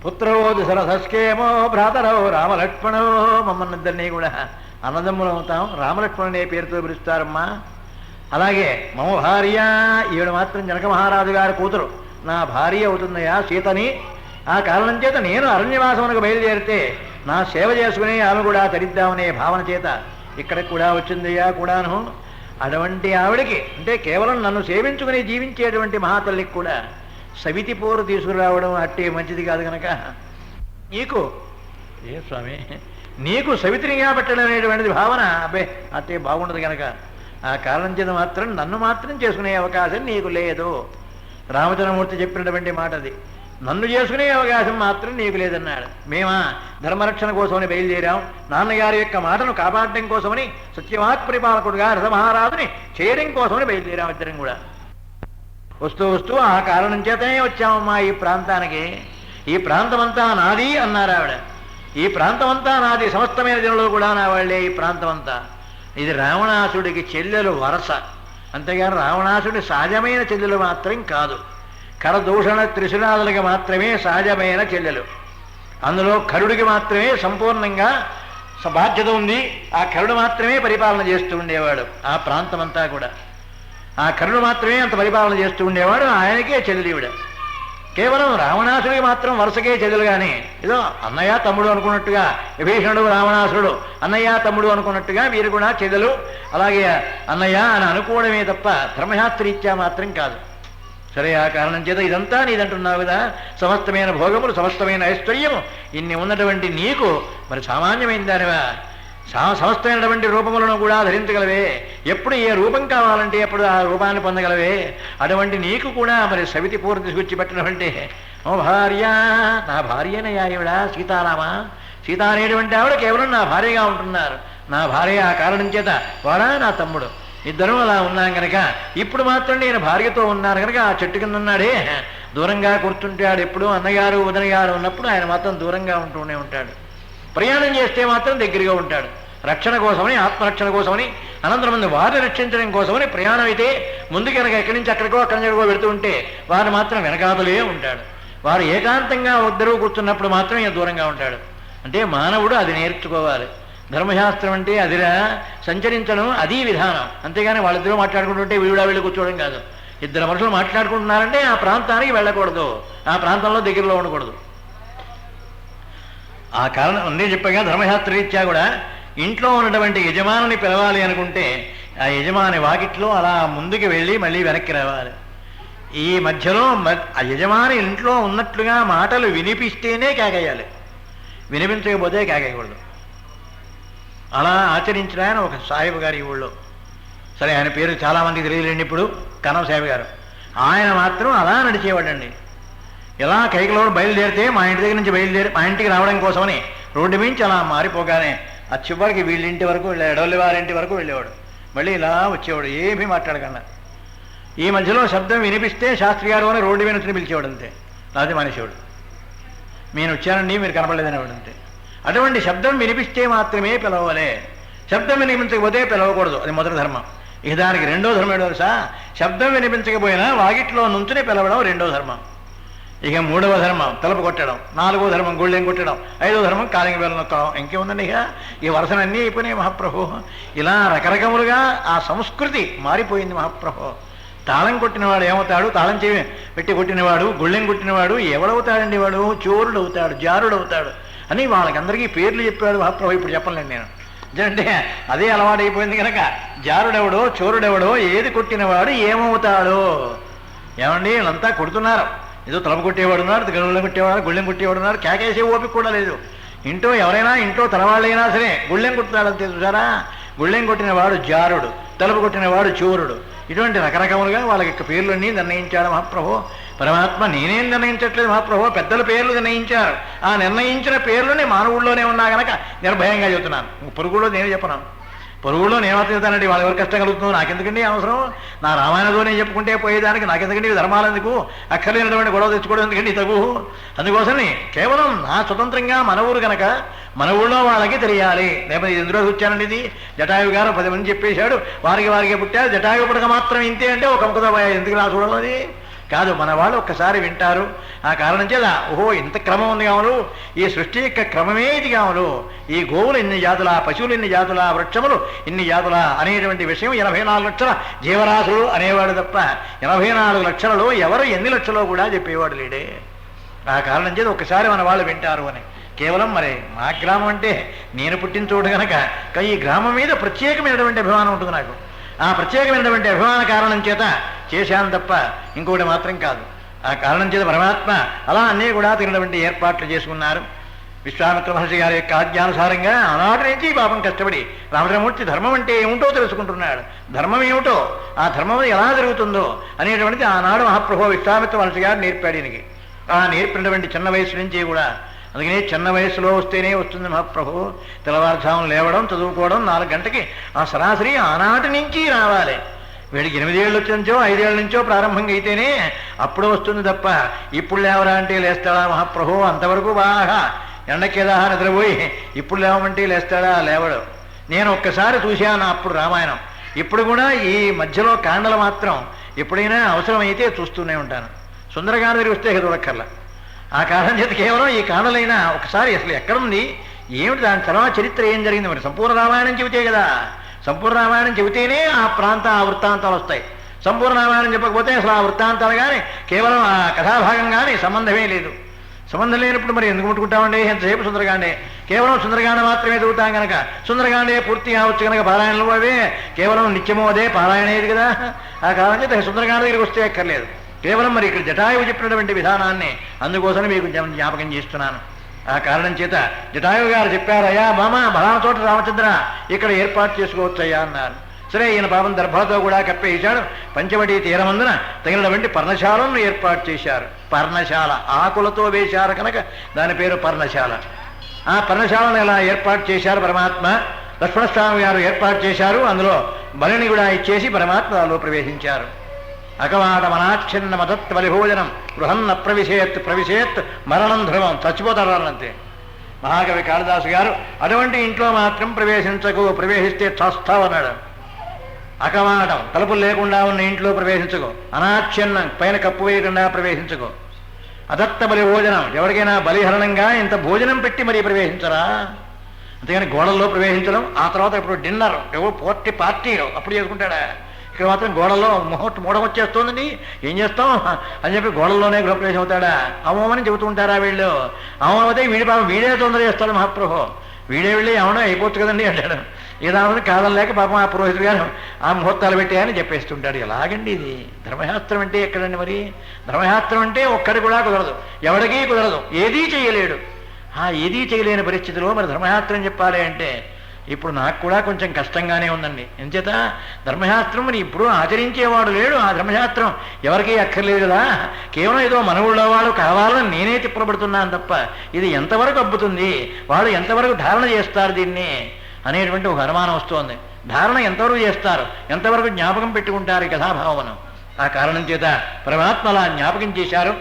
పుత్రవోదు సరసస్కేమో భ్రాతరో రామలక్ష్మణో, మమ్మల్ని ఇద్దరినీ కూడా అన్నదమ్ములు అవుతాం, రామలక్ష్మణునే పేరుతో పిలుస్తారమ్మా. అలాగే మమ భార్య, ఈవిడ మాత్రం జనక మహారాజు గారి కూతురు, నా భార్య అవుతుందయ్యా సీతని. ఆ కారణం చేత నేను అరణ్యవాసమునకు బయలుదేరితే నా సేవ చేసుకుని ఆమె కూడా తరిద్దామనే భావన చేత ఇక్కడికి కూడా వచ్చిందయ్యా కూడాను. అటువంటి ఆవిడికి అంటే కేవలం నన్ను సేవించుకుని జీవించేటువంటి మహాతల్లికి కూడా సవితి పోరు తీసుకురావడం అట్టే మంచిది కాదు కనుక నీకు ఏ స్వామి నీకు సవితినిగా పెట్టడం అనేటువంటిది భావన అబ్బే అట్టే బాగుండదు కనుక ఆ కారణం చేత మాత్రం నన్ను మాత్రం చేసుకునే అవకాశం నీకు లేదు. రామచంద్రమూర్తి చెప్పినటువంటి మాట అది. నన్ను చేసుకునే అవకాశం మాత్రం నీకు లేదన్నాడు. మేమా ధర్మరక్షణ కోసమని బయలుదేరాం, నాన్నగారి యొక్క మాటను కాపాడడం కోసమని సత్యవాక్ పరిపాలకుడుగా రథమహారాజుని చేయడం కోసమని బయలుదేరాం ఇద్దరం కూడా. వస్తూ వస్తూ ఆ కారణం చేతనే వచ్చామమ్మా ఈ ప్రాంతానికి. ఈ ప్రాంతమంతా నాది అన్నారు ఆవిడ. ఈ ప్రాంతమంతా నాది, సమస్తమైన జనులు కూడా నా వాళ్ళే ఈ ప్రాంతమంతా. ఇది రావణాసుడికి చెల్లెలు వరస, అంతేగాని రావణాసుడి సహజమైన చెల్లెలు మాత్రం కాదు. కరదూషణ త్రిశురాదులకి మాత్రమే సహజమైన చెల్లెలు. అందులో కరుడికి మాత్రమే సంపూర్ణంగా బాధ్యత ఉంది. ఆ కరుడు మాత్రమే పరిపాలన చేస్తూ ఉండేవాడు ఆ ప్రాంతమంతా కూడా. ఆ కరుడు మాత్రమే అంత పరిపాలన చేస్తూ ఉండేవాడు. ఆయనకే చెల్లెలివిడ. కేవలం రావణాసుడికి మాత్రం వరుసకే చెల్లెలు. కానీ ఏదో అన్నయ్య తమ్ముడు అనుకున్నట్టుగా విభీషణుడు రావణాసురుడు అన్నయ్య తమ్ముడు అనుకున్నట్టుగా వీరు కూడా చెల్లెలు, అలాగే అన్నయ్య అని అనుకోవడమే తప్ప ధర్మశాస్త్రీత్యా మాత్రం కాదు. సరే, ఆ కారణం చేత ఇదంతా నీదంటున్నావు కదా, సమస్తమైన భోగములు సమస్తమైన ఐశ్వర్యము ఇన్ని ఉన్నటువంటి నీకు మరి సామాన్యమైన దానివా? సమస్తమైనటువంటి రూపములను కూడా ధరించగలవే. ఎప్పుడు ఏ రూపం కావాలంటే అప్పుడు ఆ రూపాన్ని పొందగలవే. అటువంటి నీకు కూడా మరి సవితి పూర్తి తీసుకొచ్చి పెట్టినటువంటి ఓ భార్య, నా భార్యనయ్యా ఈవిడ సీతారామ. సీత అనేటువంటి ఆవిడ కేవలం నా భార్యగా ఉంటున్నారు. నా భార్య ఆ కారణం చేత వాడా నా తమ్ముడు ఇద్దరూ అలా ఉన్నాం కనుక ఇప్పుడు మాత్రం నేను భార్యతో ఉన్నాను కనుక ఆ చెట్టు కింద ఉన్నాడే దూరంగా కూర్చుంటాడు. ఎప్పుడు అన్నగారు వదిన గారు ఉన్నప్పుడు ఆయన మాత్రం దూరంగా ఉంటూనే ఉంటాడు. ప్రయాణం చేస్తే మాత్రం దగ్గరగా ఉంటాడు. రక్షణ కోసమని, ఆత్మరక్షణ కోసమని, అనంతరం మంది వారిని రక్షించడం కోసమని ప్రయాణం అయితే ముందు కనుక ఎక్కడి నుంచి అక్కడికో అక్కడి నుంచి వెళుతూ ఉంటే వారు మాత్రం వెనకాతలే ఉంటాడు. వారు ఏకాంతంగా ఇద్దరూ కూర్చున్నప్పుడు మాత్రం ఈయన దూరంగా ఉంటాడు. అంటే మానవుడు అది నేర్చుకోవాలి. ధర్మశాస్త్రం అంటే అదిరా సంచరించడం, అది విధానం. అంతేగాని వాళ్ళిద్దరూ మాట్లాడుకుంటుంటే వీడా వెళ్ళి కూర్చోవడం కాదు. ఇద్దరు మనుషులు మాట్లాడుకుంటున్నారంటే ఆ ప్రాంతానికి వెళ్ళకూడదు, ఆ ప్రాంతంలో దగ్గరలో ఉండకూడదు. ఆ కారణం ఉందే చెప్పగా ధర్మశాస్త్రరీత్యా కూడా ఇంట్లో ఉన్నటువంటి యజమానిని పిలవాలి అనుకుంటే ఆ యజమాని వాకిట్లో అలా ముందుకు వెళ్ళి మళ్ళీ వెనక్కి రావాలి. ఈ మధ్యలో ఆ యజమాని ఇంట్లో ఉన్నట్లుగా మాటలు వినిపిస్తేనే కేకేయాలి, వినిపించకపోతే కేకేయకూడదు. అలా ఆచరించిన ఒక సాహెబ్ గారి ఊళ్ళో, సరే ఆయన పేరు చాలామందికి తెలియలేండి ఇప్పుడు, కనం సాహెబ్ గారు. ఆయన మాత్రం అలా నడిచేవాడండి. ఇలా కైకలో బయలుదేరితే మా ఇంటి దగ్గర నుంచి బయలుదేరి మా ఇంటికి రావడం కోసమని రోడ్డు మించి అలా మారిపోగానే ఆ చివరికి వీళ్ళింటి వరకు ఎడవల్లి వారింటి వరకు వెళ్ళేవాడు. మళ్ళీ ఇలా వచ్చేవాడు, ఏమీ మాట్లాడకుండా. ఈ మధ్యలో శబ్దం వినిపిస్తే శాస్త్రి గారు అని రోడ్డు మీద నుంచి పిలిచేవాడు అంతే, లేకపోతే మనిషివాడు. నేను వచ్చానండి మీరు కనపడలేదనేవాడు అంతే. అటువంటి శబ్దం వినిపిస్తే మాత్రమే పిలవలే, శబ్దం వినిపించకపోతే పిలవకూడదు. అది మొదటి ధర్మం. ఇక దానికి రెండో ధర్మం ఏంటో తెలుసా? శబ్దం వినిపించకపోయినా వాకిట్లో నుంచుని పిలవడం రెండో ధర్మం. ఇక మూడవ ధర్మం తలుపు కొట్టడం, నాలుగో ధర్మం గుళ్ళెం కొట్టడం, ఐదో ధర్మం కాలింగ వేలు నొక్కడం. ఇంకేముందండి ఇక ఈ వరుసలన్నీ అయిపోయినాయి మహాప్రభు. ఇలా రకరకములుగా ఆ సంస్కృతి మారిపోయింది మహాప్రభు. తాళం కొట్టినవాడు ఏమవుతాడు? తాళం చేయి పెట్టి కొట్టినవాడు, గుళ్ళెం కొట్టినవాడు ఎవడవుతాడండి? వాడు చోరుడు అవుతాడు, జారుడు అవుతాడు అని వాళ్ళకందరికీ పేర్లు చెప్పాడు మహాప్రభు. ఇప్పుడు చెప్పలేండి నేను, అంటే అదే అలవాటైపోయింది కనుక జారుడెవడో చోరుడెవడో ఏది కొట్టినవాడు ఏమవుతాడో. ఏమండి వీళ్ళంతా కొడుతున్నారు, ఏదో తలపు కొట్టేవాడు ఉన్నారు, గడువులను కొట్టేవాడు, గుళ్ళెం కొట్టేవాడు ఉన్నారు. కేకేసే ఓపిక కూడా లేదు. ఇంట్లో ఎవరైనా ఇంట్లో తలవాళ్ళైనా సరే గుళ్ళెం కొట్టుతాడంతే చూసారా. గుళ్ళెం కొట్టినవాడు జారుడు, తలుపు కొట్టినవాడు చోరుడు. ఇటువంటి రకరకములుగా వాళ్ళకి పేర్లన్నీ నిర్ణయించాడు మహాప్రభు. పరమాత్మ నేనేం నిర్ణయించట్లేదు మహాప్రభు, పెద్దల పేర్లు నిర్ణయించారు. ఆ నిర్ణయించిన పేర్లుని మానవుల్లోనే ఉన్నా కనుక నిర్భయంగా చెబుతున్నాను. పొరుగులో నేను చెప్పను, పొరుగులో నేను చెప్తానండి. వాళ్ళ ఎవరు కష్టం కలుగుతుందో నాకెందుకండి అవసరం? నా రామాయణతో నేను చెప్పుకుంటే పోయేదానికి నాకెందుకండి ధర్మాలు ఎందుకు? అక్కర్లేనటువంటి గొడవ తెచ్చుకోవడం ఎందుకండి తగు? అందుకోసమే కేవలం నా స్వతంత్రంగా మన ఊరు కనుక మన ఊళ్ళో వాళ్ళకి తెలియాలి. లేకపోతే ఇది ఎందులో వచ్చానండి, ఇది జటాయు గారు 10 మంది చెప్పేశాడు, వారికి పుట్టారు, జటాయు పుడక మాత్రం ఇంతే అంటే ఒక ముఖతో ఎందుకు నా చూడాలి? కాదు, మన వాళ్ళు ఒక్కసారి వింటారు. ఆ కారణం చేత ఓహో ఇంత క్రమం ఉంది కావులు, ఈ సృష్టి యొక్క క్రమమే ఇది కావులు, ఈ గోవులు ఇన్ని జాతుల, పశువులు ఇన్ని జాతుల, వృక్షములు ఇన్ని జాతుల అనేటువంటి విషయం 84 లక్షల జీవరాశులు అనేవాడు తప్ప 84 లక్షలలో ఎవరు ఎన్ని లక్షలో కూడా చెప్పేవాడు లేడే. ఆ కారణం చేత ఒక్కసారి మన వాళ్ళు వింటారు అని. కేవలం మరి మా గ్రామం అంటే నేను పుట్టిన చోటు కనుక ఈ గ్రామం మీద ప్రత్యేకమైనటువంటి అభిమానం ఉంటుంది నాకు. ఆ ప్రత్యేకమైనటువంటి అభిమాన కారణం చేత చేశాను తప్ప ఇంకోటి మాత్రం కాదు. ఆ కారణం చేత పరమాత్మ అలా అన్నీ కూడా తగినటువంటి ఏర్పాట్లు చేసుకున్నారు. విశ్వామిత్ర మహర్షి గారి యొక్క ఆజ్ఞానుసారంగా ఆనాటి నుంచి పాపం కష్టపడి రామచంద్రమూర్తి ధర్మం అంటే ఏమిటో తెలుసుకుంటున్నాడు. ధర్మం ఏమిటో, ఆ ధర్మం ఎలా జరుగుతుందో అనేటువంటిది ఆనాడు మహాప్రభు విశ్వామిత్ర మహర్షి గారు నేర్పాడు ఈయనకి. ఆ నేర్పినటువంటి చిన్న వయసు నుంచి కూడా, అందుకనే చిన్న వయసులో వస్తేనే వస్తుంది మహాప్రభు. తెల్లవారుజామున లేవడం, చదువుకోవడం, 4 గంటకి ఆ సరాసరి ఆనాటి నుంచి రావాలి. వీడికి 8 ఏళ్ళు నుంచో 5 ఏళ్ళ నుంచో ప్రారంభంగా అయితేనే అప్పుడు వస్తుంది తప్ప ఇప్పుడు లేవరా అంటే లేస్తాడా మహాప్రభు? అంతవరకు బాగా ఎండకేదా నిద్రపోయి ఇప్పుడు లేవమంటే లేస్తాడా? లేవడు. నేను ఒక్కసారి చూశాను అప్పుడు రామాయణం. ఇప్పుడు కూడా ఈ మధ్యలో కాండలు మాత్రం ఎప్పుడైనా అవసరమైతే చూస్తూనే ఉంటాను. సుందరకాండ దగ్గర వస్తే చూడక్కర్లా. ఆ కారణం చేత కేవలం ఈ కాండలైనా ఒకసారి అసలు ఎక్కడుంది, ఏమిటి, దాని తర్వాత చరిత్ర ఏం జరిగింది, మరి సంపూర్ణ రామాయణం చెబితే కదా. సంపూర్ణ రామాయణం చెబితేనే ఆ ఆ వృత్తాంతాలు వస్తాయి. సంపూర్ణ రామాయణం చెప్పకపోతే అసలు ఆ వృత్తాంతాలు కానీ కేవలం ఆ కథాభాగం కానీ సంబంధమే లేదు. సంబంధం లేనప్పుడు మరి ఎందుకు ముట్టుకుంటామండి? ఎంతసేపు సుందరకాండే, కేవలం సుందరకాండ మాత్రమే చదువుతాం కనుక సుందరకాండే పూర్తి కావచ్చు కనుక పారాయణలు అవే కేవలం నిత్యమో అదే పారాయణేది కదా. ఆ కారణం చేత సుందరకాండ దగ్గరికి వస్తే ఎక్కర్లేదు. కేవలం మరి ఇక్కడ జటాయువు చెప్పినటువంటి విధానాన్ని అందుకోసం మీకు జ్ఞాపకం చేస్తున్నాను. ఆ కారణం చేత జటాయువు గారు చెప్పారు, అయ్యా మామ బలాన చోట రామచంద్ర ఇక్కడ ఏర్పాటు చేసుకోవచ్చయ్యా అన్నారు. సరే, ఈయన పాపం దర్భలతో కూడా కప్పేశాడు. పంచవటి తీరమందున తగినటువంటి పర్ణశాలను ఏర్పాటు చేశారు. పర్ణశాల ఆకులతో వేశారు కనుక దాని పేరు పర్ణశాల. ఆ పర్ణశాలను ఇలా ఏర్పాటు చేశారు పరమాత్మ. లక్ష్మణస్వామి గారు ఏర్పాటు చేశారు. అందులో బలిని కూడా ఇచ్చేసి పరమాత్మ దానిలో ప్రవేశించారు. అకవాట మనాక్షిన్న మదత్వలి భోజనం గృహన్న ప్రవిశేత్ ప్రవిశేత్ మరణం ధ్రువం, చచ్చిపోతారు అంతే. మహాకవి కాళిదాసు గారు అటువంటి ఇంట్లో మాత్రం ప్రవేశించకు, ప్రవేశిస్తే చస్తావన్నాడు. అకవాటం తలుపులు లేకుండా ఉన్న ఇంట్లో ప్రవేశించకు, అనాచ్ఛన్నం పైన కప్పు వేయకుండా ప్రవేశించకు, అదత్త బలి భోజనం ఎవరికైనా బలిహరణంగా ఇంత భోజనం పెట్టి మరీ ప్రవేశించరా. అంతేగాని గోడల్లో ప్రవేశించడం, ఆ తర్వాత ఇప్పుడు డిన్నర్ ఏవో పార్టీలో అప్పుడు చేసుకుంటాడా. ఇక్కడ మాత్రం గోడల్లో మూఢం వచ్చేస్తోందండి, ఏం చేస్తాం అని చెప్పి గోడల్లోనే గృహప్రవేశం అవుతాడా? అమ్మని చెబుతూ ఉంటారా వీళ్ళు. అమ్మతే వీడి పాపం వీడే తొందర చేస్తాడు మహాప్రభు. వీడే వెళ్ళి అవునా అయిపోవచ్చు కదండి అంటాడు. ఏదామని కాదనలేక పాపం ఆ పురోహితుడు గారు ఆ ముహూర్తాలు పెట్టాయని చెప్పేస్తుంటాడు. ఎలాగండి ఇది? ధర్మశాస్త్రం అంటే ఎక్కడండి మరి? ధర్మశాస్త్రం అంటే ఒక్కడి కూడా కుదరదు, ఎవరికీ కుదరదు, ఏదీ చేయలేడు. ఏదీ చేయలేని పరిస్థితిలో మరి ధర్మశాస్త్రం చెప్పాలి అంటే ఇప్పుడు నాకు కూడా కొంచెం కష్టంగానే ఉందండి. ఎంచేత ధర్మశాస్త్రం మరి ఇప్పుడు ఆచరించేవాడు లేడు. ఆ ధర్మశాస్త్రం ఎవరికీ అక్కర్లేదు కదా. కేవలం ఏదో మన ఊళ్ళో వాళ్ళు కావాలని నేనే తిప్పబడుతున్నాను తప్ప ఇది ఎంతవరకు అబ్బుతుంది, వాళ్ళు ఎంతవరకు ధారణ చేస్తారు దీన్ని అనేటువంటి ఒక అనుమానం వస్తోంది. ధారణ ఎంతవరకు చేస్తారు, ఎంతవరకు జ్ఞాపకం పెట్టుకుంటారు ఈ కథాభావన. ఆ కారణం చేత పరమాత్మ అలా జ్ఞాపకం చేశారు.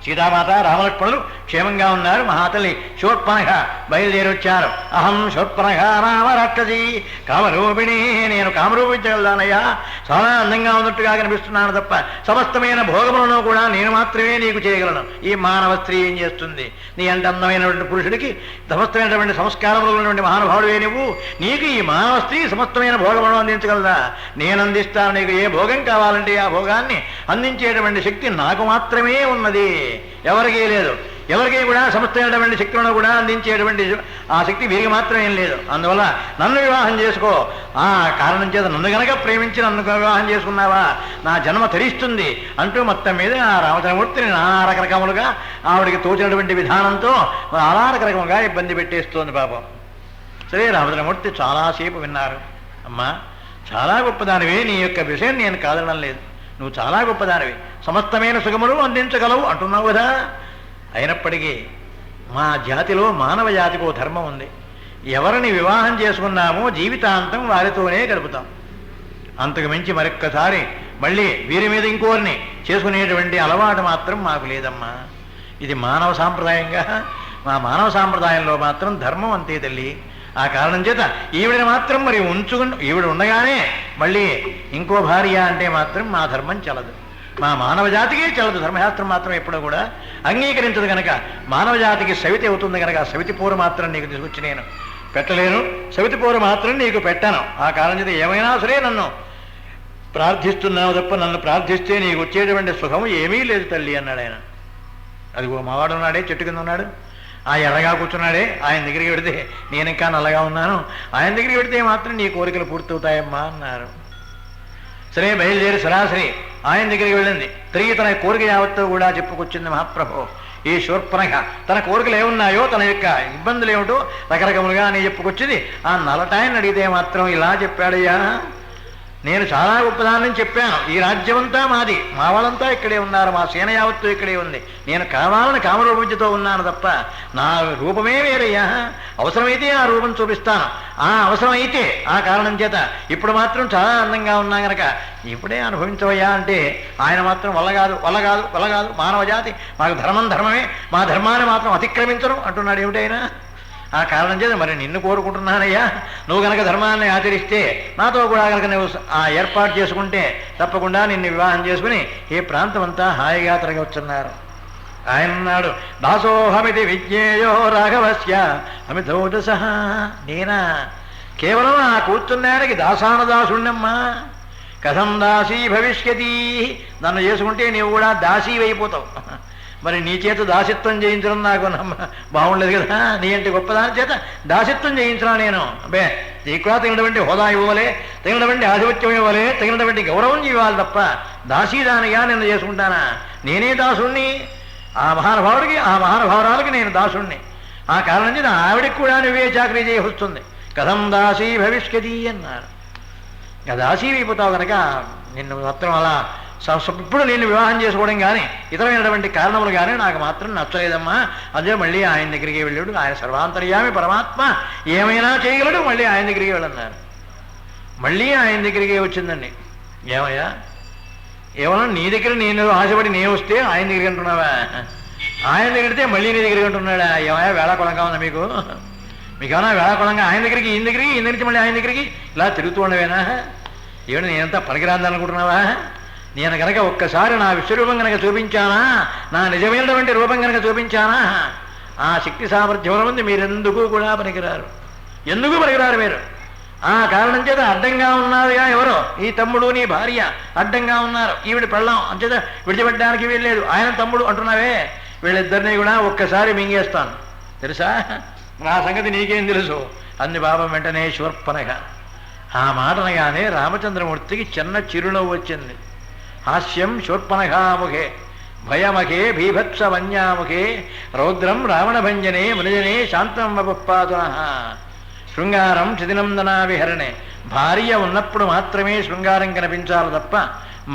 సీతామాత రామలక్ష్మణులు క్షేమంగా ఉన్నారు. మహాతల్లి శూర్పణఖ బయలుదేరి వచ్చారు. అహం శూర్పణఖ రామ రాక్షసి కామరూపిణి, నేను కామరూపించగలదానయ్యా, చాలా అందంగా ఉన్నట్టుగా కనిపిస్తున్నాను తప్ప సమస్తమైన భోగములను కూడా నేను మాత్రమే నీకు చేయగలను. ఈ మానవ స్త్రీ ఏం చేస్తుంది? నీ అంత అందమైనటువంటి పురుషుడికి సమస్తమైనటువంటి సంస్కారములు ఉన్నటువంటి మహానుభావుడివే నువ్వు, నీకు ఈ మానవ స్త్రీ సమస్తమైన భోగములను అందించగలదా? నేను అందిస్తాను. నీకు ఏ భోగం కావాలంటే ఆ భోగాన్ని అందించేటువంటి శక్తి నాకు మాత్రమే ఉన్నది, ఎవరికీ లేదు. ఎవరికీ కూడా సమస్తమైనటువంటి శక్తులను కూడా అందించేటువంటి ఆ శక్తి వీరికి మాత్రం ఏం లేదు. అందువల్ల నన్ను వివాహం చేసుకో. ఆ కారణం చేత నన్ను గనక ప్రేమించి నన్ను వివాహం చేసుకున్నావా నా జన్మ తరిస్తుంది అంటూ మొత్తం మీద ఆ రామచంద్రమూర్తిని నానా రకరకములుగా ఆవిడికి తోచినటువంటి విధానంతో అలా రకరకముగా ఇబ్బంది పెట్టేస్తోంది పాపం. సరే, రామచంద్రమూర్తి చాలాసేపు విన్నారు. అమ్మా చాలా గొప్పదానివే, నీ యొక్క విషయం నేను కాదనడం లేదు, నువ్వు చాలా గొప్పదానివి, సమస్తమైన సుఖములు అందించగలవు అంటున్నావు కదా. అయినప్పటికీ మా జాతిలో మానవ జాతికి ఓ ధర్మం ఉంది. ఎవరిని వివాహం చేసుకున్నామో జీవితాంతం వారితోనే గడుపుతాం. అంతకు మించి మరొక్కసారి మళ్ళీ వీరి మీద ఇంకోరిని చేసుకునేటువంటి అలవాటు మాత్రం మాకు లేదమ్మా. ఇది మానవ సాంప్రదాయంగా, మా మానవ సాంప్రదాయంలో మాత్రం ధర్మం అంతే తల్లి. ఆ కారణం చేత ఈవిడని మాత్రం మరి ఈవిడ ఉండగానే మళ్ళీ ఇంకో భార్య అంటే మాత్రం మా ధర్మం చలదు. మా మానవ జాతికి చల్లదు. ధర్మశాస్త్రం మాత్రం ఎప్పుడూ కూడా అంగీకరించదు కనుక మానవ జాతికి సవితి అవుతుంది కనుక సవితి పూర మాత్రం నీకు తీసుకొచ్చి నేను పెట్టలేను, సవితి పూర మాత్రం నీకు పెట్టాను. ఆ కారణం చేత ఏమైనా సరే నన్ను ప్రార్థిస్తున్నావు తప్ప నన్ను ప్రార్థిస్తే నీకు వచ్చేటువంటి సుఖం ఏమీ లేదు తల్లి అన్నాడు ఆయన. అదిగో మావాడు ఉన్నాడే, చెట్టు కింద ఉన్నాడు, ఆ ఎర్రగా కూర్చున్నాడే, ఆయన దగ్గరికి పెడితే నేను ఇంకా నల్లగా ఉన్నాను, ఆయన దగ్గరికి పెడితే మాత్రం నీ కోరికలు పూర్తవుతాయమ్మా అన్నారు. సరే బయలుదేరి సరాసరి ఆయన దగ్గరికి వెళ్ళింది. తిరిగి తన కోరిక యావత్తు కూడా చెప్పుకొచ్చింది మహాప్రభు. ఈ శూర్పణఖ తన కోరికలు ఏమున్నాయో, తన యొక్క ఇబ్బందులు ఏమిటో రకరకములుగా అని చెప్పుకొచ్చింది. ఆ నలటాయని అడిగితే మాత్రం ఇలా చెప్పాడయ్యా, నేను చాలా గొప్పదాన్ని చెప్పాను, ఈ రాజ్యమంతా మాది, మా వాళ్ళంతా ఇక్కడే ఉన్నారు, మా సేన యావత్తు ఇక్కడే ఉంది, నేను కావాలని కామరూపంతో ఉన్నాను తప్ప నా రూపమే వేరయ్యా, అవసరమైతే ఆ రూపం చూపిస్తాను, ఆ అవసరమైతే ఆ కారణం చేత ఇప్పుడు మాత్రం చాలా అందంగా ఉన్నా గనక ఇప్పుడే అనుభవించవయ్యా అంటే ఆయన మాత్రం వల్లగాదు మానవ జాతి మాకు ధర్మమే, మా ధర్మాన్ని మాత్రం అతిక్రమించరు అంటున్నాడు. ఏమిటైనా ఆ కారణం చేత మరి నిన్ను కోరుకుంటున్నానయ్యా, నువ్వు కనుక ధర్మాన్ని ఆచరిస్తే నాతో కూడా కనుక నువ్వు ఆ ఏర్పాటు చేసుకుంటే తప్పకుండా నిన్ను వివాహం చేసుకుని ఈ ప్రాంతం అంతా హాయిగా తిరగవచ్చున్నారు. ఆయన అన్నాడు, దాసోహమితి విజ్ఞేయో రాఘవస్య అమితోదస. నేనా కేవలం ఆ కూర్చున్నానికి దాసానదాసుణ్ణమ్మా, కథం దాసీ భవిష్యతి, నన్ను చేసుకుంటే నీవు కూడా దాసీ అయిపోతావు, మరి నీ చేత దాసిత్వం చేయించడం నాకు బాగుండదు కదా, నీ అంటే గొప్పదాని చేత దాసిత్వం చేయించరా నేను, అబ్బే నీకు కూడా తగినటువంటి హోదా ఇవ్వలే, తగినటువంటి ఆధిపత్యం ఇవ్వలే, తగినటువంటి గౌరవం ఇవ్వాలి తప్ప దాసీదానిగా నిన్ను చేసుకుంటానా, నేనే దాసుణ్ణి, ఆ మహానుభావుడికి ఆ మహానుభావురాలకి నేను దాసుణ్ణి, ఆ కారణం చేత ఆవిడికి కూడా నువ్వే చాకరీ చేయవస్తుంది, కథం దాసీ భవిష్యతి అన్నారు. ఇక దాసీ అయిపోతావు కనుక నిన్ను మాత్రం అలా ఇప్పుడు నేను వివాహం చేసుకోవడం కానీ ఇతరమైనటువంటి కారణములు కానీ నాకు మాత్రం నచ్చలేదమ్మా. అదే మళ్ళీ ఆయన దగ్గరికి వెళ్ళాడు. ఆయన సర్వాంతర్యామి పరమాత్మ, ఏమైనా చేయగలడు, మళ్ళీ ఆయన దగ్గరికి వెళ్ళన్నారు. మళ్ళీ ఆయన దగ్గరికి వచ్చిందండి. ఏమయ్యా, ఏమన్నా నీ దగ్గర నేను ఆశపడి నేను వస్తే ఆయన దగ్గరికి అంటున్నావా, ఆయన దగ్గరితే మళ్ళీ నీ దగ్గరికి అంటున్నాడా, ఏమయ్యా వేళాకొలంగా ఉందా మీకు, మీకేమన్నా వేళాకొలంగా ఆయన దగ్గరికి ఈయన దగ్గరికి, ఈయన నుంచి మళ్ళీ ఆయన దగ్గరికి ఇలా తిరుగుతూ ఉండవేనా, ఏమిటి నేనంతా పనికిరాదనుకుంటున్నావా, నేను కనుక ఒక్కసారి నా విశ్వరూపం కనుక చూపించానా, నా నిజమైనటువంటి రూపం కనుక చూపించానా, ఆ శక్తి సామర్థ్యముల ముందు మీరెందుకు కూడా పనికిరారు, ఎందుకు పనికిరారు మీరు. ఆ కారణం చేత అడ్డంగా ఉన్నారుగా ఎవరో, ఈ తమ్ముడు నీ భార్య అడ్డంగా ఉన్నారు, ఈవిడ పెళ్ళాం అంచేత విడిచిపెట్టడానికి వీల్లేదు, ఆయన తమ్ముడు అంటున్నావే, వీళ్ళిద్దరినీ కూడా ఒక్కసారి మింగేస్తాను తెలుసా, నా సంగతి నీకేం తెలుసు అంది పాపం. వెంటనే శూర్పణఖ ఆ మాటనగానే రామచంద్రమూర్తికి చిన్న చిరునవ్వు వచ్చింది. హాస్యం శూర్పణఖాముఖే భయమఖే భీభత్స వన్యాముఖే రౌద్రం రావణభంజనే మృజనే శాంతం వపుపాదున. శృంగారం చిదినందనా విహరణే, భార్య ఉన్నప్పుడు మాత్రమే శృంగారం కనిపించాలి తప్ప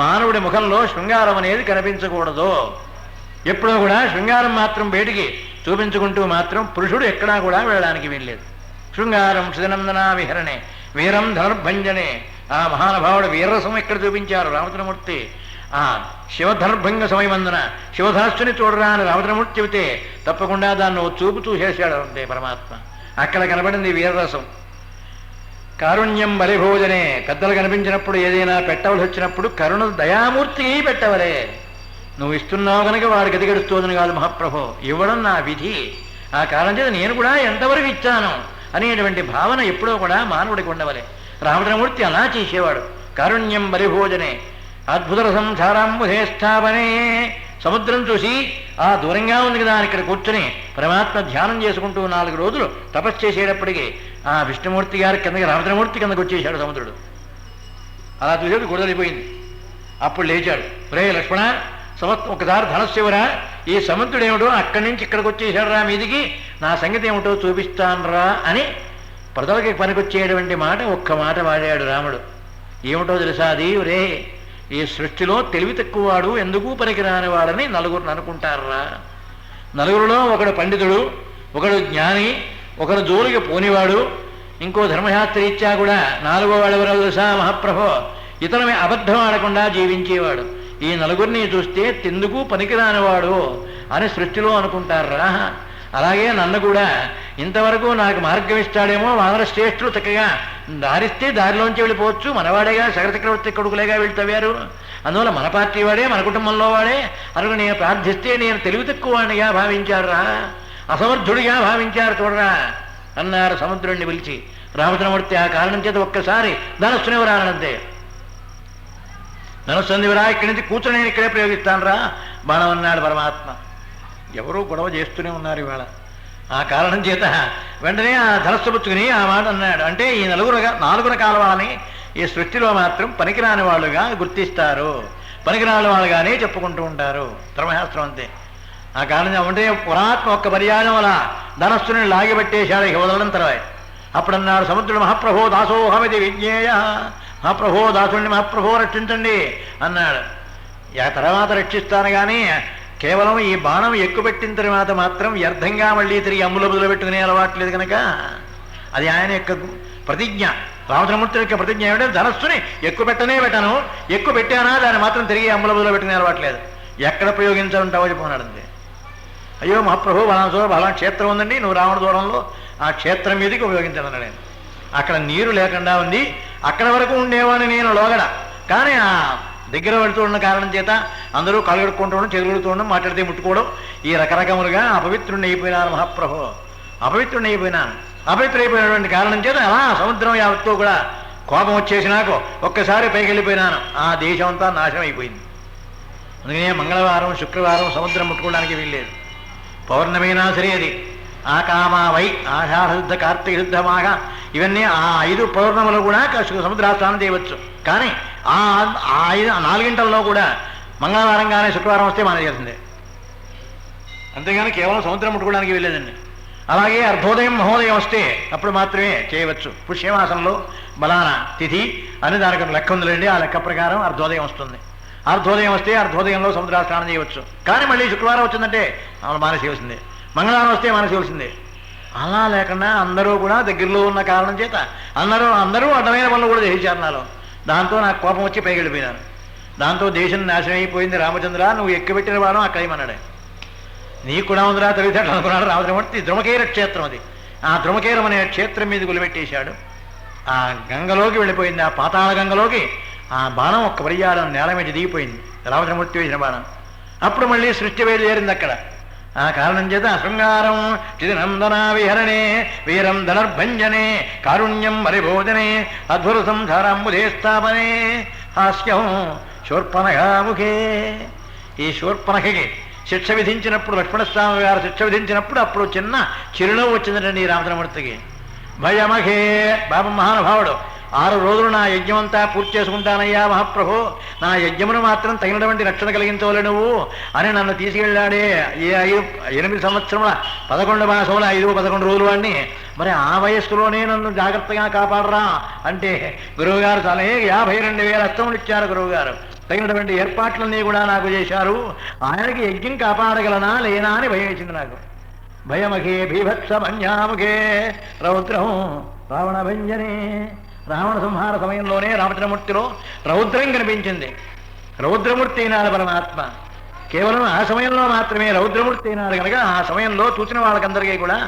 మానవుడి ముఖంలో శృంగారం అనేది కనిపించకూడదు. ఎప్పుడూ కూడా శృంగారం మాత్రం బయటికి చూపించుకుంటూ మాత్రం పురుషుడు ఎక్కడా కూడా వెళ్ళడానికి వీల్లేదు. శృంగారం చిదినందనా విహరణే వీరం ధనుర్భంజనే. ఆ మహానుభావుడు వీరరసం ఎక్కడ చూపించారు రామచంద్రమూర్తి, ఆ శివధనుర్భంగ సమయమందున శివధనస్సుని చూడరా అని రామచంద్రమూర్తి చెబితే తప్పకుండా దాన్ని ఓ చూపు చూసేశాడు అంతే పరమాత్మ. అక్కడ కనబడింది వీరరసం. కారుణ్యం బలిభోజనే, పెద్దలు కనిపించినప్పుడు ఏదైనా పెట్టవలసి వచ్చినప్పుడు కరుణ దయామూర్తి పెట్టవలే, నువ్వు ఇస్తున్నావు కనుక వాడు గదిగడుస్తోందని కాదు మహాప్రభు, ఇవ్వడం నా విధి, ఆ కారణం చేత నేను కూడా ఎంతవరకు ఇచ్చాను అనేటువంటి భావన ఎప్పుడో కూడా మానవుడికి ఉండవలే. రామచంద్రమూర్తి అలా చేసేవాడు. కారుణ్యం బలిభోజనే అద్భుత సంసారాంబుధే స్థాపనే. సముద్రం చూసి ఆ దూరంగా ఉంది కదా అని ఇక్కడ కూర్చొని పరమాత్మ ధ్యానం చేసుకుంటూ 4 రోజులు తపస్సు చేసేటప్పటికీ ఆ విష్ణుమూర్తి గారి కిందకి రామచంద్రమూర్తి కిందకు వచ్చేసాడు సముద్రుడు. అలా చూసేది గొడవలిపోయింది. అప్పుడు లేచాడు, రే లక్ష్మణ ఒకసారి ధనస్సు ఇవ్వరా, ఈ సముద్రుడు ఏమిటో అక్కడి నుంచి ఇక్కడికి వచ్చేసాడు రా మీదికి, నా సంగతి ఏమిటో చూపిస్తానరా అని ప్రజలకి పనికొచ్చేటువంటి మాట ఒక్క మాట వాడాడు రాముడు. ఏమిటో తెలుసా అది, రే ఈ సృష్టిలో తెలివి తక్కువవాడు ఎందుకు పనికిరాని వాడని నలుగురు అనుకుంటారా, నలుగురిలో ఒకడు పండితుడు, ఒకడు జ్ఞాని, ఒకడు జోలికి పోనివాడు, ఇంకో ధర్మశాస్త్రీత్యా కూడా 4వ వాడు ఎవరో తెలుసా మహాప్రభో, ఇతను అబద్ధం ఆడకుండా జీవించేవాడు. ఈ నలుగురిని చూస్తే తెందుకు పనికిరానివాడు అని సృష్టిలో అనుకుంటారా. అలాగే నన్ను కూడా ఇంతవరకు నాకు మార్గం ఇస్తాడేమో వానర శ్రేష్ఠుడు చక్కగా దారిస్తే దారిలోంచి వెళ్ళిపోవచ్చు, మనవాడేగా శకర చక్రవర్తి కొడుకులేగా వీళ్ళు తవ్వారు, అందువల్ల మన పార్టీ వాడే, మన కుటుంబంలో వాడే, అరకు నేను ప్రార్థిస్తే నేను తెలివి తక్కువవాడిగా భావించారురా, అసమర్థుడిగా భావించారు చూడరా అన్నారు సముద్రుడిని పిలిచి. రామచంద్రమూర్తి ఆ కారణం చేత ఒక్కసారి ధనస్సుని విరానంతే, ధనస్సుని విరా, ఇక్కడి నుంచి కూర్చొని నేను ఇక్కడే ప్రయోగిస్తాను రా బాణం అన్నాడు పరమాత్మ. ఎవరూ గొడవ చేస్తూనే ఉన్నారు ఇవాళ. ఆ కారణం చేత వెంటనే ఆ ధనస్సు పుచ్చుకుని ఆ మాట అన్నాడు. అంటే ఈ నాలుగు రకాల వాళ్ళని ఈ సృష్టిలో మాత్రం పనికిరాని వాళ్ళుగా గుర్తిస్తారు, పనికిరాని వాళ్ళుగానే చెప్పుకుంటూ ఉంటారు, ధర్మశాస్త్రం అంతే. ఆ కారణం అంటే పురాత్మ ఒక్క పర్యాయం అలా ధనస్సుని లాగిపెట్టేశాడు, ఇక వదలడం తర్వాత. అప్పుడు అన్నాడు సముద్రుడు, మహాప్రభో దాసోహమిది విజ్ఞేయ, మహాప్రభో దాసుడిని మహాప్రభో రక్షించండి అన్నాడు. ఆ తర్వాత రక్షిస్తాను కానీ కేవలం ఈ బాణం ఎక్కుపెట్టిన తర్వాత మాత్రం వ్యర్థంగా మళ్ళీ తిరిగి అమ్ముల బదులు పెట్టుకునే అలవాట్లేదు కనుక అది ఆయన యొక్క ప్రతిజ్ఞ. రామచంద్రమూర్తి యొక్క ప్రతిజ్ఞ ఏమిటంటే ధనస్సుని ఎక్కువ పెట్టను, ఎక్కువ పెట్టానా దాన్ని మాత్రం తిరిగి అమ్ముల బదులు పెట్టుకునే అలవాట్లేదు, ఎక్కడ ప్రయోగించాలంటావో చెప్పన్నాడు అంతే. అయ్యో మహాప్రభు బలా క్షేత్రం ఉందండి, నువ్వు రావణ దూరంలో ఆ క్షేత్రం మీదకి ఉపయోగించాలన్నాడు నేను. అక్కడ నీరు లేకుండా ఉంది, అక్కడ వరకు ఉండేవాడిని నేను లోగడ, కానీ ఆ దగ్గర వెళుతూ ఉన్న కారణం చేత అందరూ కలుగడుకుంటూ ఉండడం, చెరువులుతూ ఉండడం, మాట్లాడితే ముట్టుకోవడం, ఈ రకరకములుగా అపవిత్రుడిని అయిపోయినారు మహాప్రభు, అపవిత్రుడిని అయిపోయినాను. అపవిత్రుడైపోయినటువంటి కారణం చేత అలా సముద్రం యావత్తు కూడా కోపం వచ్చేసి నాకు ఒక్కసారి పైకి వెళ్ళిపోయినాను, ఆ దేశం అంతా నాశనం అయిపోయింది. అందుకనే మంగళవారం శుక్రవారం సముద్రం ముట్టుకోవడానికి వీల్లేదు, పౌర్ణమైనా సరే అది ఆ కామావై ఆషాఢశుద్ధ కార్తీక శుద్ధ మాఘ ఇవన్నీ ఆ 5 పౌర్ణములు కూడా సముద్రాస్నానం చేయవచ్చు, కానీ ఆ 4 గంటల్లో కూడా మంగళవారం కానీ శుక్రవారం వస్తే మానేయాల్సిందే, అంతేగాని కేవలం సముద్రం ముట్టుకోవడానికి వెళ్ళేదండి. అలాగే అర్ధోదయం మహోదయం వస్తే అప్పుడు మాత్రమే చేయవచ్చు. పుష్యమాసంలో బలాన తిథి అని దానికి లెక్క ఉందిలేండి, ఆ లెక్క ప్రకారం అర్ధోదయం వస్తుంది. అర్ధోదయం వస్తే అర్ధోదయంలో సముద్రాస్నానం చేయవచ్చు, కానీ మళ్ళీ శుక్రవారం వచ్చిందంటే మానేసేవలసిందే, మంగళవారం వస్తే మానేసేవలసిందే. అలా లేకుండా అందరూ కూడా దగ్గరలో ఉన్న కారణం చేత అందరూ అడ్డమైన పనులు కూడా చేశారు నాలో. దాంతో నాకు కోపం వచ్చి పైకి వెళ్ళిపోయినాను. దాంతో దేశం నాశనం అయిపోయింది. రామచంద్ర నువ్వు ఎక్కుపెట్టిన వాడు అక్కడేమన్నాడు, నీకు కూడా ఉందిరా తెలివితేటలు అనుకున్నాడు రామచంద్రమూర్తి. ద్రుమకేర క్షేత్రం అది, ఆ ద్రుమకేరం అనే క్షేత్రం మీద గులిపెట్టేశాడు. ఆ గంగలోకి వెళ్ళిపోయింది, ఆ పాతాళ గంగలోకి ఆ బాణం ఒక్క పర్యాడం నేల మీద దిగిపోయింది, రామచంద్రమూర్తి వేసిన బాణం. అప్పుడు మళ్ళీ సృష్టి బయలుదేరింది అక్కడ. ఆ కారణం చేత శృంగారం చిదినందనా విహరణే వీరం ధనుర్భంజనే కారుణ్యం పరిభోజనే అద్భుత సంసారాంబుధే స్థాపనే హాస్యం శూర్పణఖాముఖే. ఈ శూర్పణఖకి శిక్ష విధించినప్పుడు, లక్ష్మణస్వామి గారు శిక్ష విధించినప్పుడు అప్పుడు చిన్న చిరునవ్వు వచ్చిందండి ఈ రామచంద్రమూర్తికి. భయమఖే బాబు మహానుభావుడు, 6 రోజులు నా యజ్ఞం అంతా పూర్తి చేసుకుంటానయ్యా మహాప్రభు, నా యజ్ఞమును మాత్రం తగినటువంటి రక్షణ కలిగించవలే నువ్వు అని నన్ను తీసుకెళ్ళాడే. ఈ 8 సంవత్సరముల 11 మాసముల 5-11 రోజులు వాడిని, మరి ఆ వయస్సులోనే నన్ను జాగ్రత్తగా కాపాడరా అంటే గురువుగారు చాలా 52,000 అస్తములు ఇచ్చారు గురువుగారు. తగినటువంటి ఏర్పాట్లన్నీ కూడా నాకు చేశారు, ఆయనకి యజ్ఞం కాపాడగలనా లేనా అని భయం వేసింది నాకు. భయమఖే భీభత్స భంజాముఖే రౌద్రం రావణ భంజనే. రావణ సంహార సమయంలోనే రామచంద్రమూర్తిలో రౌద్రం కనిపించింది. రౌద్రమూర్తి అయినాడు పరమాత్మ, కేవలం ఆ సమయంలో మాత్రమే రౌద్రమూర్తి అయినాడు కనుక ఆ సమయంలో చూసిన వాళ్ళకందరికీ కూడా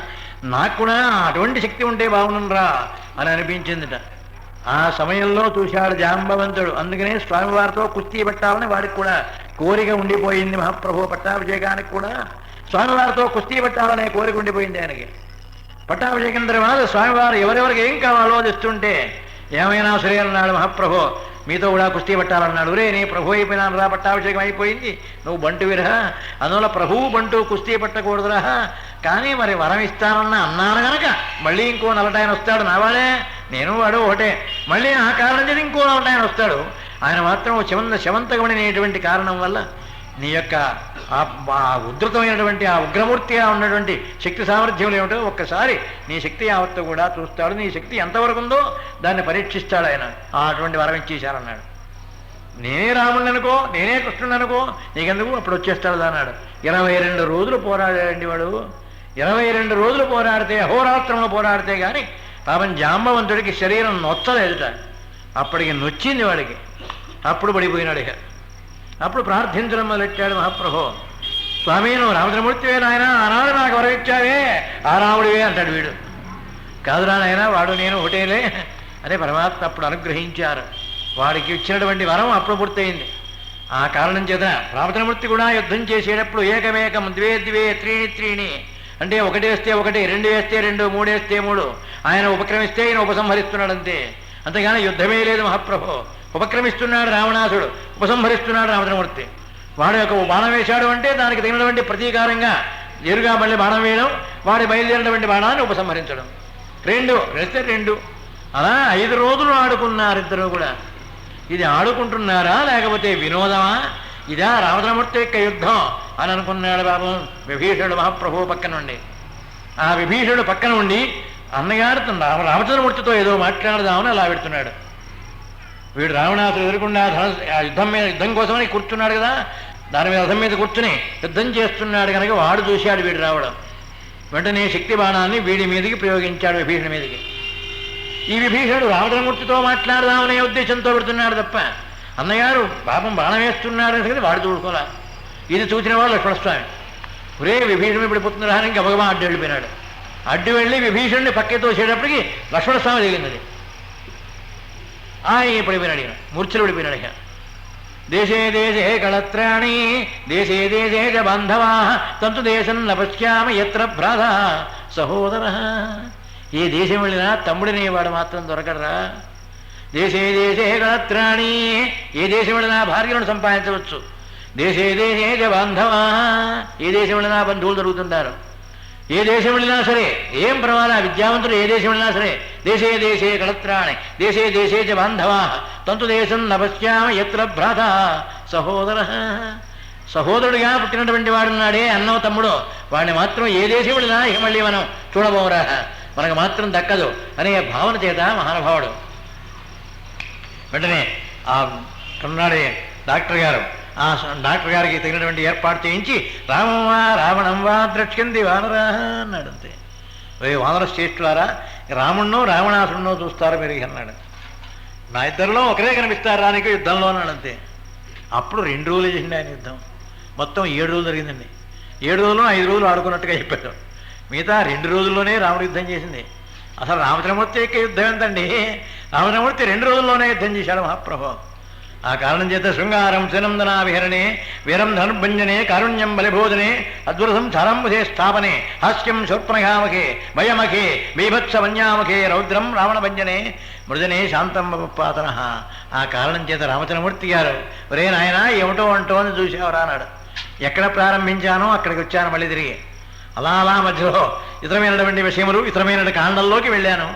నాకు కూడా అటువంటి శక్తి ఉంటే బాగుండురా అని అనిపించిందిట. ఆ సమయంలో చూశాడు జాంబవంతుడు, అందుకనే స్వామివారితో కుస్తీ పెట్టాలని వాడికి కూడా కోరిక ఉండిపోయింది. మహాప్రభు పట్టాభిషేకానికి కూడా స్వామివారితో కుస్తీ పెట్టాలనే కోరిక ఉండిపోయింది ఆయనకి. పట్టాభిషేకం తర్వాత స్వామివారు ఎవరెవరికి ఏం కావాలో తెస్తుంటే ఏమైనా సరే అన్నాడు మహాప్రభు, మీతో కూడా కుస్తీ పట్టాలన్నాడు. రే నీ ప్రభు అయిపోయినాను రా, పట్టాభిషేకం అయిపోయింది, నువ్వు బంటువిరా, అందువల్ల ప్రభువు బంటు కుస్తీ పట్టకూడదురా, కానీ మరి వరం ఇస్తానన్నా అన్నాను కనుక మళ్ళీ ఇంకో నలటాయన వస్తాడు, నావాడే నేను వాడు ఒకటే, మళ్ళీ ఆ కారణం చేసి ఇంకో నలటాయన వస్తాడు. ఆయన మాత్రం శవంతకమనేటువంటి కారణం వల్ల నీ యొక్క ఆ ఉద్ధృతమైనటువంటి ఆ ఉగ్రమూర్తిగా ఉన్నటువంటి శక్తి సామర్థ్యములు ఏమిటో ఒక్కసారి నీ శక్తి యావత్తు కూడా చూస్తాడు, నీ శక్తి ఎంతవరకు ఉందో దాన్ని పరీక్షిస్తాడు ఆయన. అటువంటి వరం ఇచ్చేశారన్నాడు. నేనే రాముడిని అనుకో, నేనే కృష్ణుని అనుకో, నీకెందుకు అప్పుడు వచ్చేస్తాడు అన్నాడు. 22 రోజులు పోరాడాడండి వాడు. 22 రోజులు పోరాడితే, అహోరాత్రంలో పోరాడితే కానీ పాపం జాంబవంతుడికి శరీరం నొచ్చలేదుట. అప్పటికి నొచ్చింది వాడికి, అప్పుడు పడిపోయినాడు. ఇక అప్పుడు ప్రార్థించడం మొదలెట్టాడు మహాప్రభు. స్వామి నువ్వు రామచంద్రమూర్తివే నాయన, ఆనాడు నాకు వరం ఇచ్చావే ఆ రాముడివే అంటాడు వీడు. కాదురా నాయన వాడు నేను ఒకటేలే అదే పరమాత్మ అప్పుడు అనుగ్రహించారు. వాడికి ఇచ్చినటువంటి వరం అప్పుడు పూర్తయింది. ఆ కారణం చేత రామచంద్రమూర్తి కూడా యుద్ధం చేసేటప్పుడు ఏకమేకం ద్వే ద్వే త్రీణి త్రీణి అంటే ఒకటి వేస్తే ఒకటి, రెండు వేస్తే రెండు, మూడు వేస్తే మూడు. ఆయన ఉపక్రమిస్తే ఈయన ఉపసంహరిస్తున్నాడు అంతే. అంతేగాని యుద్ధమే లేదు మహాప్రభు. ఉపక్రమిస్తున్నాడు రావణాసుడు, ఉపసంహరిస్తున్నాడు రామచంద్రమూర్తి. వాడు యొక్క బాణం వేశాడు అంటే దానికి తగినటువంటి ప్రతీకారంగా ఎరుగా మళ్ళీ బాణం వేయడం, వాడి బయలుదేరినటువంటి బాణాన్ని ఉపసంహరించడం. రెండు వేస్తే రెండు. అలా 5 రోజులు ఆడుకున్నారు ఇద్దరు కూడా. ఇది ఆడుకుంటున్నారా లేకపోతే వినోదమా? ఇదా రామచంద్రమూర్తి యొక్క యుద్ధం అని అనుకున్నాడు బాబు విభీషణుడు మహాప్రభువు పక్కన ఉండి. ఆ విభీషణుడు పక్కన ఉండి అన్నగారు రామచంద్రమూర్తితో ఏదో మాట్లాడదామని అలా పెడుతున్నాడు. వీడు రావణాసుడు ఎదురకుండా యుద్ధం కోసమని కూర్చున్నాడు కదా, దాని మీద రథం మీద కూర్చుని యుద్ధం చేస్తున్నాడు కనుక వాడు చూశాడు వీడు రావడం. వెంటనే శక్తి బాణాన్ని వీడి మీదకి ప్రయోగించాడు, విభీషణ మీదకి. ఈ విభీషణుడు రామచంద్రమూర్తితో మాట్లాడదామనే ఉద్దేశంతో పెడుతున్నాడు తప్ప అన్నగారు పాపం బాణం వేస్తున్నాడు అని వాడు చూడుకోలే. ఇది చూసిన వాడు లక్ష్మణస్వామి. ఒరే విభీషణుడు పడిపోతున్న రాని గబగబా అడ్డు వెళ్ళిపోయినాడు. అడ్డు వెళ్ళి విభీషణుడిని పక్కతో వచ్చేటప్పటికి లక్ష్మణస్వామి దిగింది. ఆయన పడిపోయినాడు, ఈయన మూర్ఛలు పడిపోయినాడు. ఇక దేశే దేశే కళత్రాణి దేశే దేశే చ బాంధవా తంతు దేశం నపశ్యామ ఎత్ర భ్రాత సహోదర. ఏ దేశం వెళ్ళినా తమ్ముడినేవాడు మాత్రం దొరకడరా. దేశే దేశే కళత్రాణి ఏ దేశం వెళ్ళినా భార్యలను సంపాదించవచ్చు. దేశే దేశే చ బాంధవా ఏ దేశం వెళ్ళినా బంధువులు దొరుకుతుంటారు. ఏ దేశం వెళ్ళినా సరే ఏం ప్రమాద విద్యావంతుడు ఏ దేశం వెళ్ళినా సరే దేశే దేశే కళత్రాణి దేశే దేశే చ బాంధవా తంతు దేశం నపశ్యామ ఎత్ర భ్రాత సహోదర. సహోదరుడిగా పుట్టినటువంటి వాడున్నాడే అన్నో తమ్ముడో వాడిని మాత్రం ఏ దేశం వెళ్ళినా ఇక మళ్ళీ మనం చూడబోరా, మనకు మాత్రం దక్కదు అనే భావన చేత మహానుభావుడు వెంటనే ఆ ఉన్నాడే డాక్టర్ గారు, ఆ డాక్టర్ గారికి తగినటువంటి ఏర్పాటు చేయించి రామం వా రావణం వా ద్రక్ష్యంది వానరా అన్నాడు. అంతే. వానర శ్రేష్ఠులారా, రాముణ్ణో రావణాసుడినో చూస్తారు మీరు అన్నాడు. నా ఇద్దరిలో ఒకరే కనిపిస్తారు రానికి యుద్ధంలో అన్నాడు. అంతే. అప్పుడు 2 రోజులు చేసింది ఆయన యుద్ధం. మొత్తం 7 రోజులు జరిగిందండి. 7 రోజులు 5 రోజులు ఆడుకున్నట్టుగా చెప్పాడు. మిగతా 2 రోజుల్లోనే రాముడు యుద్ధం చేసింది. అసలు రామచంద్రమూర్తి యొక్క యుద్ధం ఎంతండి? రామచంద్రమూర్తి 2 రోజుల్లోనే యుద్ధం చేశాడు మహాప్రభు. ఆ కారణం చేత శృంగారం శనందనా విహరణే వీరం ధనుర్భంజనే కారుణ్యం బలిభోజనే అద్భుతం చారంబుధే స్థాపనే హాస్యం శూర్పణఘామఖే భయమఖే బీభత్స వన్యామఖే రౌద్రం రావణభంజనే మృదనే శాంతం పాతన. ఆ కారణం చేత రామచంద్రమూర్తి గారు ఒరే నాయన ఏమిటో అంటో అని చూసేవరా అన్నాడు. ఎక్కడ ప్రారంభించానో అక్కడికి వచ్చాను మళ్ళీ తిరిగి. అలా అలా మధ్యలో ఇతరమైనటువంటి విషయములు ఇతరమైన కాండంలోకి వెళ్ళాను.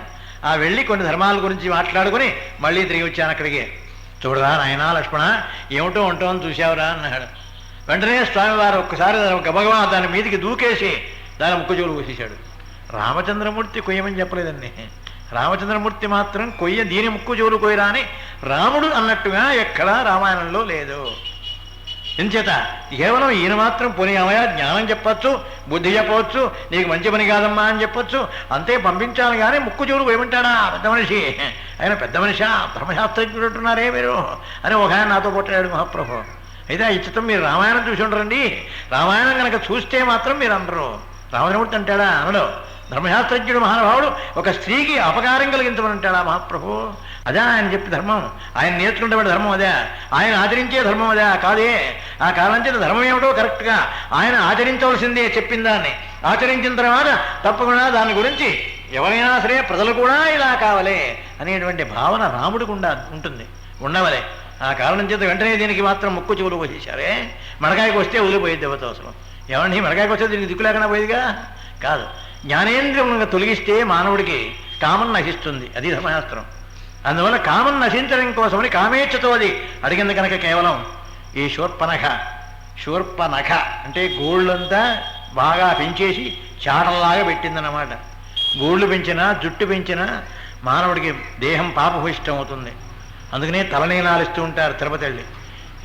ఆ వెళ్ళి కొన్ని ధర్మాల గురించి మాట్లాడుకుని మళ్ళీ తిరిగి వచ్చాను అక్కడికి. చూడరా నాయనా లక్ష్మణ ఏమిటో ఉంటామని చూసావురా అన్నాడు. వెంటనే స్వామివారు ఒక్కసారి గబగబా దాని మీదికి దూకేసి దాని ముక్కు చెవులు కోసేశాడు. రామచంద్రమూర్తి కొయ్యమని చెప్పలేదండి. రామచంద్రమూర్తి మాత్రం కొయ్య దీని ముక్కు చెవులు కొయ్యరా అని రాముడు అన్నట్టుగా ఎక్కడా రామాయణంలో లేదు. ఎంచేత కేవలం ఈయన మాత్రం పోనీయమయ్యా జ్ఞానం చెప్పచ్చు, బుద్ధి చెప్పవచ్చు, నీకు మంచి పని కాదమ్మా అని చెప్పొచ్చు, అంతే పంపించాలి కానీ ముక్కు చెవులు పోయమంటాడా పెద్ద మనిషి? ఆయన పెద్ద మనిషి ధర్మశాస్త్రజ్ఞుడు అంటున్నారే మీరు అని ఒక ఆయన నాతో కొట్టాడు మహాప్రభు. అయితే ఆ ఇచ్చితం మీరు రామాయణం చూసి ఉండరండి. రామాయణం కనుక చూస్తే మాత్రం మీరు అనరు. రామచంద్రమూర్తి అంటాడా? అనడు. ధర్మశాస్త్రజ్ఞుడు మహానుభావుడు ఒక స్త్రీకి అపకారం కలిగించమని అంటాడా మహాప్రభు? అదే ఆయన చెప్పి ధర్మం, ఆయన నేర్చుకునే ధర్మం అదే, ఆయన ఆచరించే ధర్మం అదే కాదే. ఆ కారణం చేత ధర్మం ఏమిటో కరెక్ట్గా ఆయన ఆచరించవలసిందే. చెప్పిన దాన్ని ఆచరించిన తర్వాత తప్పకుండా దాని గురించి ఎవరైనా సరే ప్రజలు కూడా ఇలా కావాలి అనేటువంటి భావన రాముడికి ఉంటుంది, ఉండవలే. ఆ కారణం చేత వెంటనే దీనికి మాత్రం ముక్కు చెవులు పోసేశారే. మడకాయకు వస్తే వదిలిపోయేది దేవత అవసరం. ఏమండి మడకాయకు వస్తే దీనికి దిక్కు లేకుండా పోయేదిగా కాదు. జ్ఞానేంద్రియంగా తొలగిస్తే మానవుడికి కామం నశిస్తుంది. అది ధర్మశాస్త్రం. అందువల్ల కామం నశించడం కోసమని కామేచ్ఛతో అది అడిగింది కనుక కేవలం ఈ శూర్పనఖ అంటే గోళ్ళంతా బాగా పెంచేసి చాటల్లాగా పెట్టిందన్నమాట. గోళ్ళు పెంచినా జుట్టు పెంచినా మానవుడికి దేహం పాపభూయిష్టం అవుతుంది. అందుకనే తలనీలాలు ఇస్తూ ఉంటారు తిరుపతి వెళ్ళి.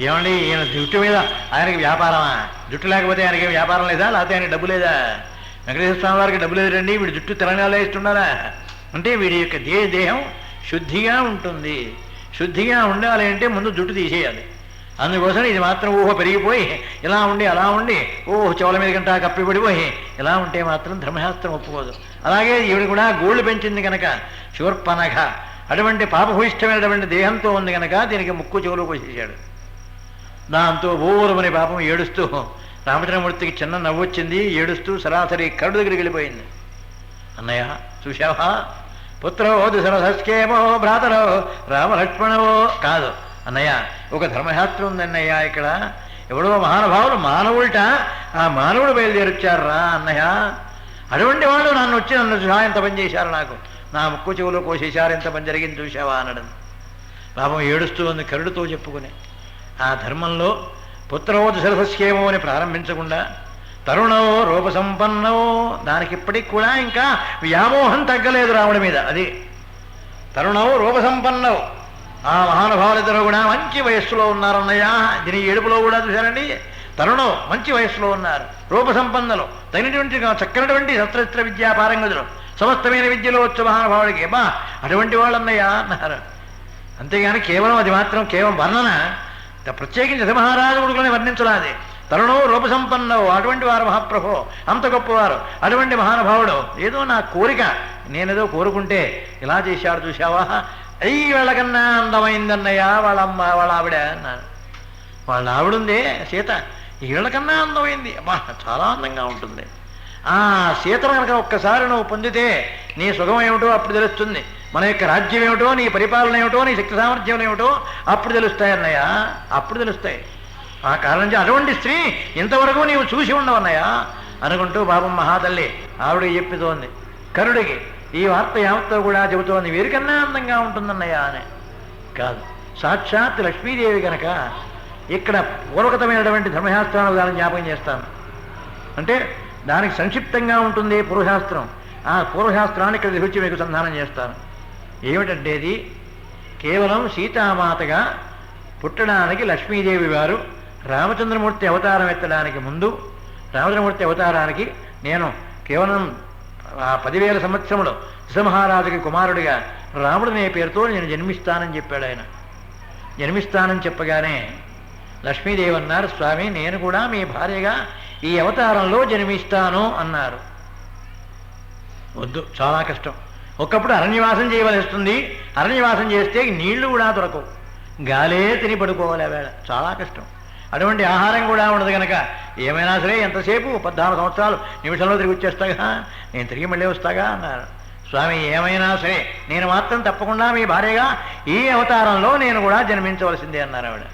ఏమండి ఈయన జుట్టు మీద ఆయనకి వ్యాపారమా? జుట్టు లేకపోతే ఆయనకి వ్యాపారం లేదా? లేకపోతే ఆయనకి డబ్బు లేదా? వెంకటేశ్వర స్వామి వారికి డబ్బు లేదండి, వీడి జుట్టు తెలంగాణలో ఇస్తున్నారా అంటే వీడి యొక్క దేహం శుద్ధిగా ఉంటుంది. శుద్ధిగా ఉండాలి అంటే ముందు జుట్టు తీసేయాలి. అందుకోసం ఇది మాత్రం ఊహ పెరిగిపోయి ఇలా ఉండి అలా ఉండి చెవుల మీద గంట కప్పిపడిపోయి ఇలా ఉంటే మాత్రం ధర్మశాస్త్రం ఒప్పుకోదు. అలాగే ఈవిడ కూడా గోళ్ళు పెంచింది కనుక శూర్పనఖ అటువంటి పాపభూయిష్టమైనటువంటి దేహంతో ఉంది కనుక దీనికి ముక్కు చెవులు కోసేశాడు. దాంతో ఊరుమని పాపం ఏడుస్తూ రామచంద్రమూర్తికి చిన్న నవ్వు వచ్చింది. ఏడుస్తూ సరాసరి కరుడు దగ్గరికి వెళ్ళిపోయింది. అన్నయ్య చూశావా, పుత్రో దుసరసస్కేమో భ్రాతరో రామలక్ష్మణవో. కాదు అన్నయ్య, ఒక ధర్మశాస్త్రం ఉందన్నయ్య. ఇక్కడ ఎవడో మహానుభావులు మానవులట, ఆ మానవుడు బయలుదేరొచ్చారా అన్నయ్య. అటువంటి వాళ్ళు నన్ను వచ్చి నన్ను చూసా ఎంత పని చేశారు, నాకు నా ముక్కు చెవులో కోసేశారు, ఎంత పని జరిగింది చూశావా అనడం. పాపం ఏడుస్తూ ఉంది కరుడుతో చెప్పుకుని. ఆ ధర్మంలో పుత్రవోధ సరసస్కేమో అని ప్రారంభించకుండా తరుణవో రూపసంపన్నవో, దానికి ఇప్పటికి కూడా ఇంకా వ్యామోహం తగ్గలేదు రాముడి మీద. అది తరుణవో రూపసంపన్నవు. ఆ మహానుభావులిద్దరూ కూడా మంచి వయస్సులో ఉన్నారన్నయ్య. దీని ఏడుపులో కూడా చూశారండి, తరుణం మంచి వయస్సులో ఉన్నారు, రూపసంపన్నలు, తగినటువంటి చక్కనటువంటి శస్త్రస్త్ర విద్యా పారంగతులు, సమస్తమైన విద్యలో వచ్చే మహానుభావుడికి బా అటువంటి వాళ్ళన్నయ్య అన్నారు. అంతేగాని కేవలం అది మాత్రం కేవలం వర్ణన, ప్రత్యేకించి దశమహారాజు కొడుకులని వర్ణించరాది. తరుణో రూపసంపన్నవు, అటువంటి వారు మహాప్రభో, అంత గొప్పవారు, అటువంటి మహానుభావుడు. ఏదో నా కోరిక, నేనేదో కోరుకుంటే ఇలా చేశాడు చూశావా, అయ్యి వాళ్ళకన్నా అందమైందన్నయ్య వాళ్ళమ్మ వాళ్ళ ఆవిడ అన్నాను. వాళ్ళ ఆవిడుందే సీత, వీళ్ళకన్నా అందమైంది, అమ్మా చాలా అందంగా ఉంటుంది. ఆ సీతను కనుక ఒక్కసారి నువ్వు పొందితే నీ సుఖం ఏమిటో అప్పుడు తెలుస్తుంది, మన యొక్క రాజ్యం ఏమిటో, నీ పరిపాలన ఏమిటో, నీ శక్తి సామర్థ్యం ఏమిటో అప్పుడు తెలుస్తాయి అన్నయ్య, అప్పుడు తెలుస్తాయి. ఆ కారణం నుంచి అటువంటి స్త్రీ ఇంతవరకు నీవు చూసి ఉండవన్నయ్య అనుకుంటూ పాపం మహాతల్లి ఆవిడ చెప్పుతోంది కరుడికి. ఈ వార్త యావత్తో కూడా చెబుతోంది, వీరికన్నా అందంగా ఉంటుందన్నయ్య అని. కాదు, సాక్షాత్ లక్ష్మీదేవి కనుక. ఇక్కడ పూర్వకతమైనటువంటి ధర్మశాస్త్రాలు దాన్ని జ్ఞాపకం చేస్తాను. అంటే దానికి సంక్షిప్తంగా ఉంటుంది పూర్వశాస్త్రం. ఆ పూర్వశాస్త్రాన్ని ఇక్కడ రుచి మీకు సంధానం చేస్తాను. ఏమిటంటే ఇది కేవలం సీతామాతగా పుట్టడానికి లక్ష్మీదేవి వారు రామచంద్రమూర్తి అవతారం ఎత్తడానికి ముందు, రామచంద్రమూర్తి అవతారానికి నేను కేవలం 10,000 సంవత్సరములు దశమహారాజుకి కుమారుడిగా రాముడనే పేరుతో నేను జన్మిస్తానని చెప్పాడు ఆయన. జన్మిస్తానని చెప్పగానే లక్ష్మీదేవి అన్నారు, స్వామి నేను కూడా మీ భార్యగా ఈ అవతారంలో జన్మిస్తాను అన్నారు. వద్దు, చాలా కష్టం. ఒకప్పుడు అరణ్యవాసం చేయవలస్తుంది, అరణ్యవాసం చేస్తే నీళ్లు కూడా దొరకవు, గాలే తిని పడుకోవాలి వేళ, చాలా కష్టం. అటువంటి ఆహారం కూడా ఉండదు కనుక ఏమైనా సరే ఎంతసేపు 14 సంవత్సరాలు నిమిషంలో తిరిగి వచ్చేస్తాగా, నేను తిరిగి మళ్ళీ వస్తాగా అన్నారు. స్వామి ఏమైనా సరే నేను మాత్రం తప్పకుండా మీ భార్యగా ఈ అవతారంలో నేను కూడా జన్మించవలసిందే అన్నారు ఆవిడ.